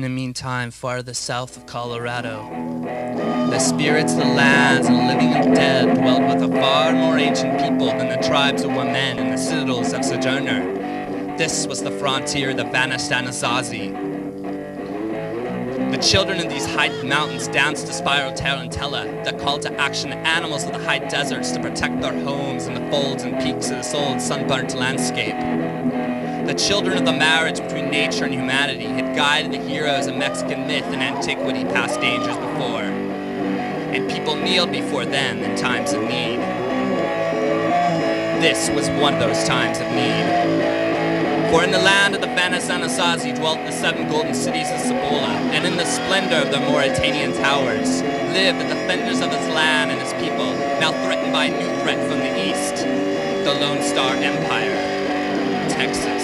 the meantime farther south of Colorado. The spirits of the lands and living and dead dwelled with a far more ancient people than the tribes of women and the citadels of Sojourner. This was the frontier of the vanished Anasazi. The children of these high mountains danced to Spiral Tarantella that called to action the animals of the high deserts to protect their homes in the folds and peaks of this old sunburnt landscape. The children of the marriage between nature and humanity had guided the heroes of Mexican myth and antiquity past dangers before, and people kneeled before them in times of need. This was one of those times of need. For in the land of the vanished Anasazi dwelt the 7 golden cities of Cibola, and in the splendor of their Mauritanian towers lived the defenders of his land and his people, now threatened by a new threat from the east, the Lone Star Empire, Texas.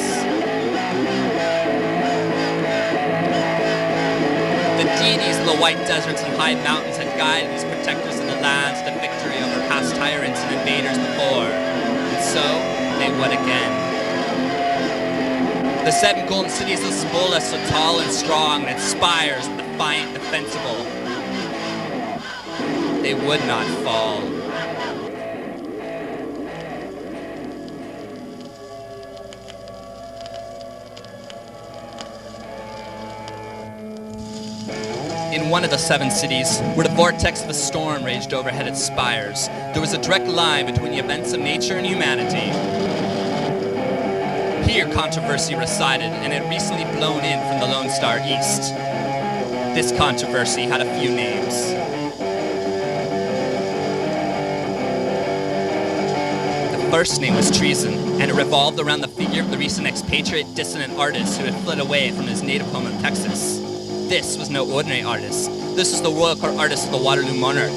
The deities of the white deserts and high mountains had guided these protectors of the lands to victory over past tyrants and invaders before, and so they would again. The 7 golden cities of Cibola so tall and strong that Spires were defiant, defensible. They would not fall. In one of the 7 cities, where the vortex of a storm raged overhead at Spires, there was a direct line between the events of nature and humanity. Here controversy resided and had recently blown in from the Lone Star East. This controversy had a few names. The first name was treason, and it revolved around the figure of the recent expatriate dissident artist who had fled away from his native home of Texas. This was no ordinary artist. This was the Royal Court artist of the Waterloo Monarch.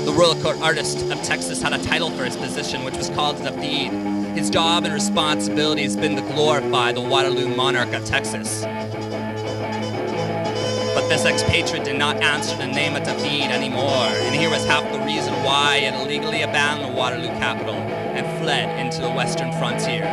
The Royal Court artist of Texas had a title for his position, which was called the Deed. His job and responsibility has been to glorify the Waterloo Monarch of Texas. But this expatriate did not answer the name of David anymore, and here was half the reason why he had illegally abandoned the Waterloo capital and fled into the western frontier.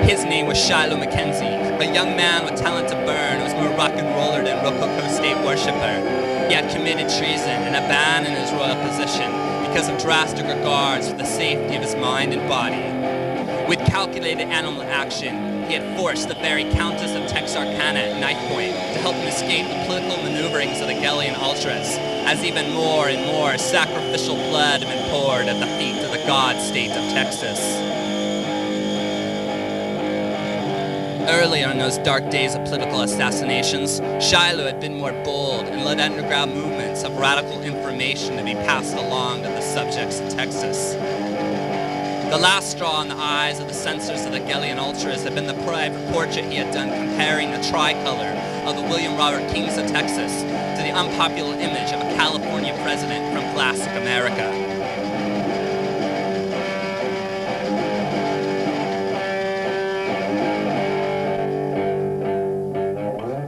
His name was Shiloh Mackenzie, a young man with talent to burn who was more rock and roller than Rococo state worshipper. He had committed treason and abandoned his royal position because of drastic regards for the safety of his mind and body. With calculated animal action, he had forced the very Countess of Texarkana at knife point to help him escape the political maneuverings of the Galilean Ultras, as even more and more sacrificial blood had been poured at the feet of the god state of Texas. Earlier in those dark days of political assassinations, Shiloh had been more bold and led underground movements of radical information to be passed along to the subjects of Texas. The last straw in the eyes of the censors of the Galilean Ultras had been the private portrait he had done comparing the tricolor of the William Robert Kings of Texas to the unpopular image of a California president from classic America.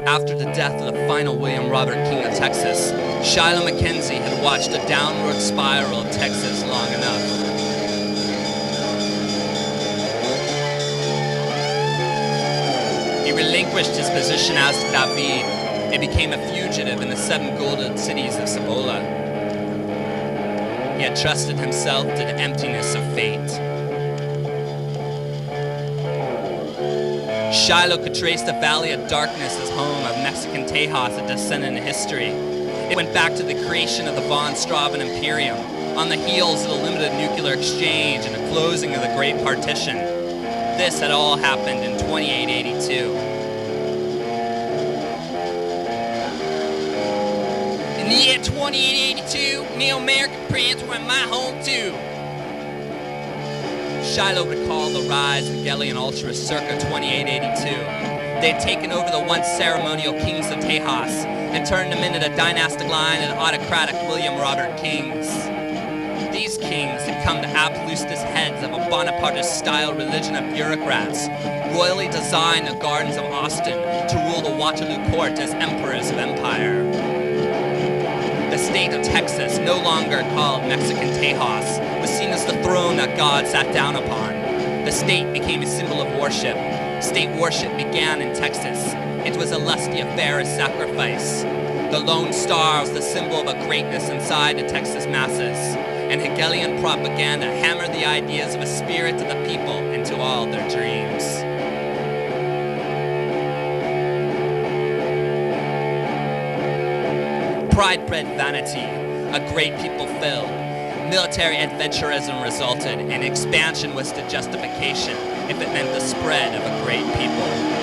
After the death of the final William Robert King of Texas, Shiloh Mackenzie had watched a downward spiral of Texas long enough. He relinquished his position as David and became a fugitive in the 7 golden cities of Cibola. He had trusted himself to the emptiness of fate. Shiloh could trace the Valley of Darkness as home of Mexican Tejas, a descendant in history. It went back to the creation of the von Steuben Imperium, on the heels of the limited nuclear exchange and the closing of the Great Partition. This had all happened in 2882. In the year 2882, Neo-American prints were in my home too. Shiloh recalled the rise of the Galilean Ultras circa 2882. They had taken over the once ceremonial kings of Tejas and turned them into the dynastic line of the autocratic William Robert Kings. These kings had come to absolutist heads of a Bonapartist-style religion of bureaucrats, royally designed the gardens of Austin to rule the Waterloo court as emperors of empire. The state of Texas, no longer called Mexican Tejas, was seen as was the throne that God sat down upon. The state became a symbol of worship. State worship began in Texas. It was a lusty affair of sacrifice. The Lone Star was the symbol of a greatness inside the Texas masses, and Hegelian propaganda hammered the ideas of a spirit of the people into all their dreams. Pride bred vanity, a great people filled. Military adventurism resulted, and expansion was the justification if it meant the spread of a great people.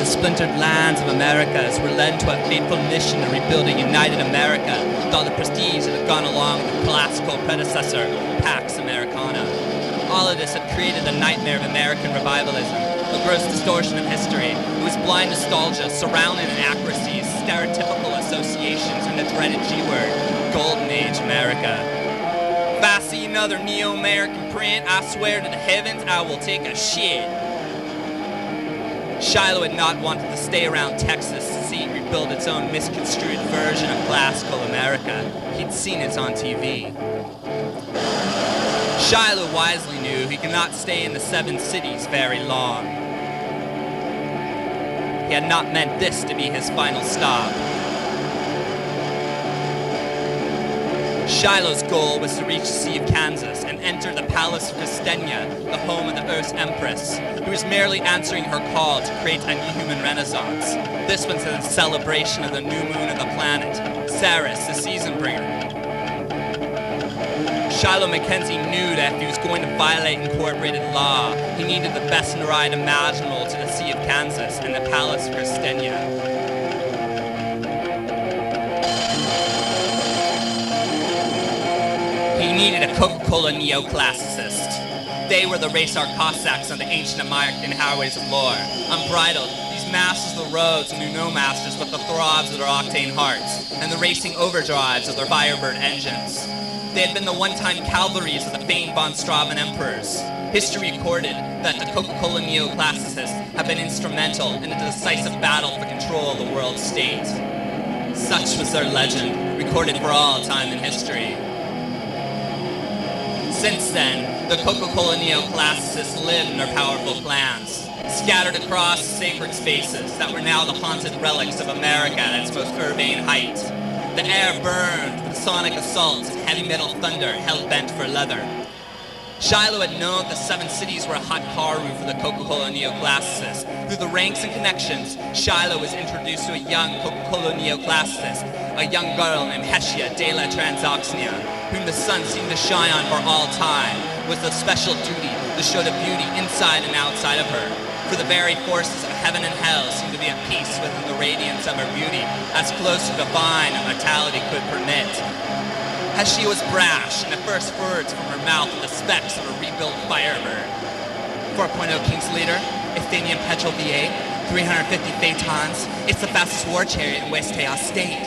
Splintered lands of Americas were led to a fateful mission to rebuild a united America with all the prestige that had gone along with the classical predecessor, Pax Americana. All of this had created a nightmare of American revivalism, a gross distortion of history. It was blind nostalgia, surrounding inaccuracies, stereotypical associations, and the dreaded G-word, Golden Age America. If I see another neo-American print, I swear to the heavens I will take a shit. Shiloh had not wanted to stay around Texas to see it rebuild its own misconstrued version of classical America. He'd seen it on TV. Shiloh wisely knew he could not stay in the 7 cities very long. He had not meant this to be his final stop. Shiloh's goal was to reach the Sea of Kansas and enter the Palace of Christenia, the home of the Earth's Empress, who was merely answering her call to create a new human renaissance. This was a celebration of the new moon of the planet, Ceres, the season bringer. Shiloh Mackenzie knew that if he was going to violate incorporated law, he needed the best ride imaginable to the Sea of Kansas and the Palace of Christenia. He needed a Coca-Cola neoclassicist. They were the race our Cossacks on the ancient American highways of lore. Unbridled, these masters of the roads knew no masters but the throbs of their octane hearts and the racing overdrives of their Firebird engines. They had been the one-time cavalries of the famed von Strauben emperors. History recorded that the Coca-Cola neoclassicists have been instrumental in the decisive battle for control of the world state. Such was their legend, recorded for all time in history. Since then, the Coca-Cola neoclassicists lived in their powerful clans, scattered across sacred spaces that were now the haunted relics of America at its most urbane height. The air burned with sonic assaults and heavy metal thunder hell-bent for leather. Shiloh had known that the 7 cities were a hot carru for the Coca-Cola neoclassicists. Through the ranks and connections, Shiloh was introduced to a young Coca-Cola neoclassicist, a young girl named Hestia de la Transoxnia, whom the sun seemed to shine on for all time, with a special duty to show the beauty inside and outside of her. For the very forces of heaven and hell seemed to be at peace within the radiance of her beauty, as close to divine as mortality could permit. Hestia was brash, and the first words from her mouth were the specs of a rebuilt Firebird. 4.0 King's Leader, Athenian Petrol V8, 350 Phaetons. It's the fastest war chariot in West Chaos State.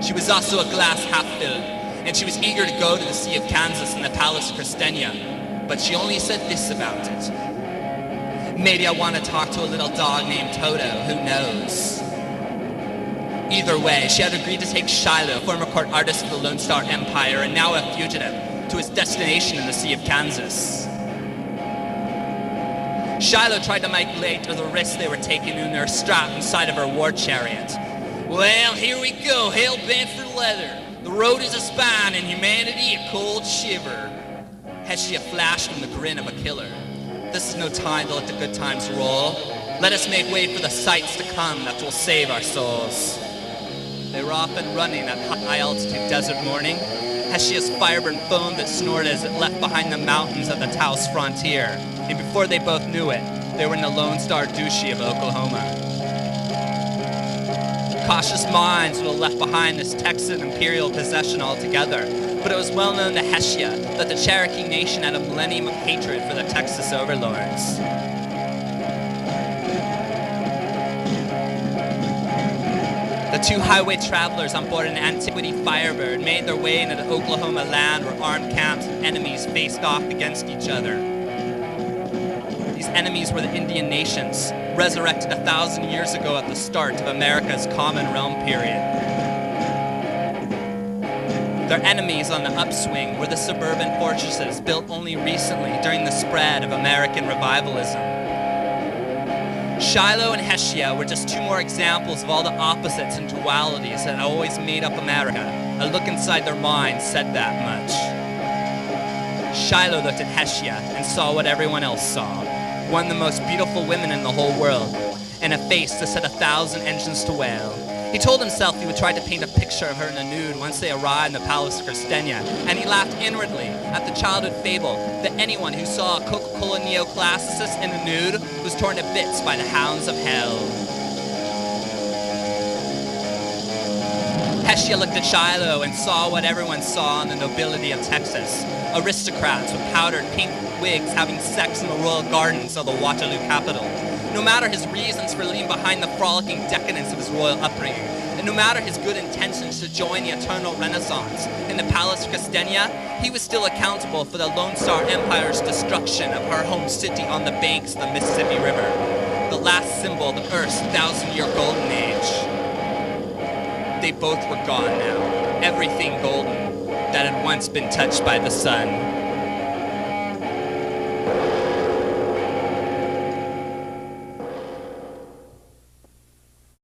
She was also a glass half-filled, and she was eager to go to the Sea of Kansas and the Palace of Christenia. But she only said this about it. Maybe I want to talk to a little dog named Toto, who knows? Either way, she had agreed to take Shiloh, former court artist of the Lone Star Empire and now a fugitive, to his destination in the Sea of Kansas. Shiloh tried to make light of the risks they were taking when they were strapped inside of her war chariot. Well, here we go, hell-bent for leather. The road is a spine and humanity a cold shiver. Hestia flashed him the grin of a killer. This is no time to let the good times roll. Let us make way for the sights to come that will save our souls. They were off and running that high-altitude desert morning. Hestia's Firebird foamed and snorted as it left behind the mountains of the Taos frontier. And before they both knew it, they were in the Lone Star Duchy of Oklahoma. Cautious minds would have left behind this Texan imperial possession altogether, but it was well known to Hestia that the Cherokee Nation had a millennium of hatred for the Texas overlords. The two highway travelers on board an antiquity Firebird made their way into the Oklahoma land where armed camps and enemies faced off against each other. These enemies were the Indian nations, resurrected 1,000 years ago at the start of America's Common Realm period. Their enemies on the upswing were the suburban fortresses built only recently during the spread of American revivalism. Shiloh and Hestia were just two more examples of all the opposites and dualities that had always made up America. A look inside their minds said that much. Shiloh looked at Hestia and saw what everyone else saw. One of the most beautiful women in the whole world, and a face that set 1,000 engines to wail. He told himself he would try to paint a picture of her in a nude once they arrived in the Palace of Christenia, and he laughed inwardly at the childhood fable that anyone who saw a Coca-Cola neoclassicist in a nude was torn to bits by the hounds of hell. Hestia looked at Shiloh and saw what everyone saw in the nobility of Texas. Aristocrats with powdered pink wigs having sex in the royal gardens of the Waterloo capital. No matter his reasons for leaving behind the frolicking decadence of his royal upbringing, and no matter his good intentions to join the eternal renaissance in the Palace of Christenia, he was still accountable for the Lone Star Empire's destruction of her home city on the banks of the Mississippi River, the last symbol of Earth's 1,000-year golden age. They both were gone now, everything golden that had once been touched by the sun.